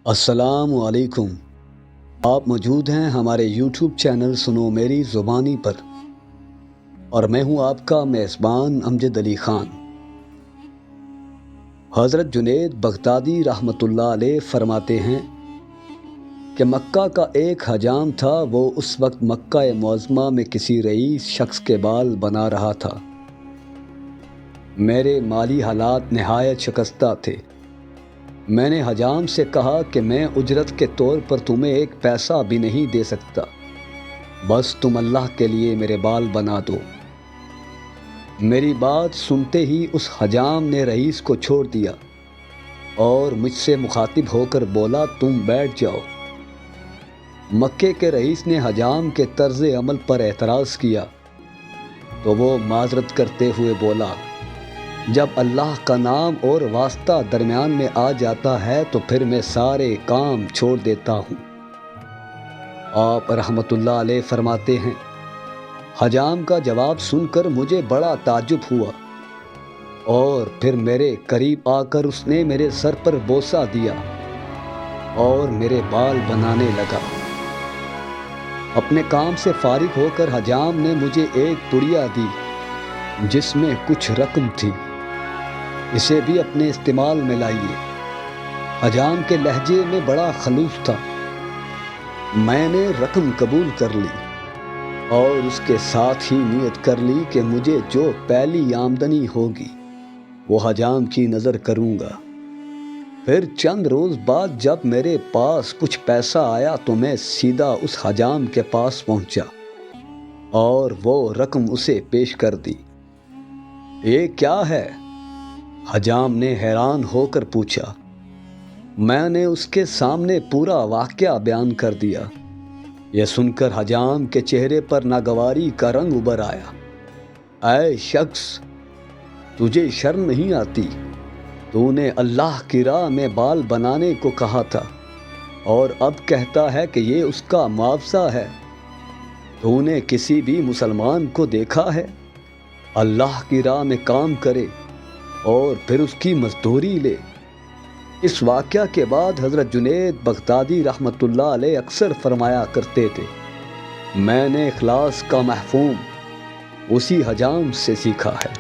السلام علیکم۔ آپ موجود ہیں ہمارے یوٹیوب چینل سنو میری زبانی پر، اور میں ہوں آپ کا میزبان امجد علی خان۔ حضرت جنید بغدادی رحمۃ اللہ علیہ فرماتے ہیں کہ مکہ کا ایک حجام تھا، وہ اس وقت مکہ معظمہ میں کسی رئیس شخص کے بال بنا رہا تھا۔ میرے مالی حالات نہایت شکستہ تھے۔ میں نے حجام سے کہا کہ میں اجرت کے طور پر تمہیں ایک پیسہ بھی نہیں دے سکتا، بس تم اللہ کے لیے میرے بال بنا دو۔ میری بات سنتے ہی اس حجام نے رئیس کو چھوڑ دیا اور مجھ سے مخاطب ہو کر بولا، تم بیٹھ جاؤ۔ مکے کے رئیس نے حجام کے طرز عمل پر اعتراض کیا تو وہ معذرت کرتے ہوئے بولا، جب اللہ کا نام اور واسطہ درمیان میں آ جاتا ہے تو پھر میں سارے کام چھوڑ دیتا ہوں۔ آپ رحمۃ اللہ علیہ فرماتے ہیں، حجام کا جواب سن کر مجھے بڑا تعجب ہوا، اور پھر میرے قریب آ کر اس نے میرے سر پر بوسہ دیا اور میرے بال بنانے لگا۔ اپنے کام سے فارغ ہو کر حجام نے مجھے ایک پڑیا دی جس میں کچھ رقم تھی، اسے بھی اپنے استعمال میں لائیے۔ حجام کے لہجے میں بڑا خلوص تھا۔ میں نے رقم قبول کر لی اور اس کے ساتھ ہی نیت کر لی کہ مجھے جو پہلی آمدنی ہوگی وہ حجام کی نظر کروں گا۔ پھر چند روز بعد جب میرے پاس کچھ پیسہ آیا تو میں سیدھا اس حجام کے پاس پہنچا اور وہ رقم اسے پیش کر دی۔ یہ کیا ہے؟ حجام نے حیران ہو کر پوچھا۔ میں نے اس کے سامنے پورا واقعہ بیان کر دیا۔ یہ سن کر حجام کے چہرے پر ناگواری کا رنگ ابھر آیا۔ اے شخص، تجھے شرم نہیں آتی؟ تو نے اللہ کی راہ میں بال بنانے کو کہا تھا اور اب کہتا ہے کہ یہ اس کا معاوضہ ہے۔ تو نے کسی بھی مسلمان کو دیکھا ہے اللہ کی راہ میں کام کرے اور پھر اس کی مزدوری لے؟ اس واقعہ کے بعد حضرت جنید بغدادی رحمۃ اللہ علیہ اکثر فرمایا کرتے تھے، میں نے اخلاص کا مفہوم اسی حجام سے سیکھا ہے۔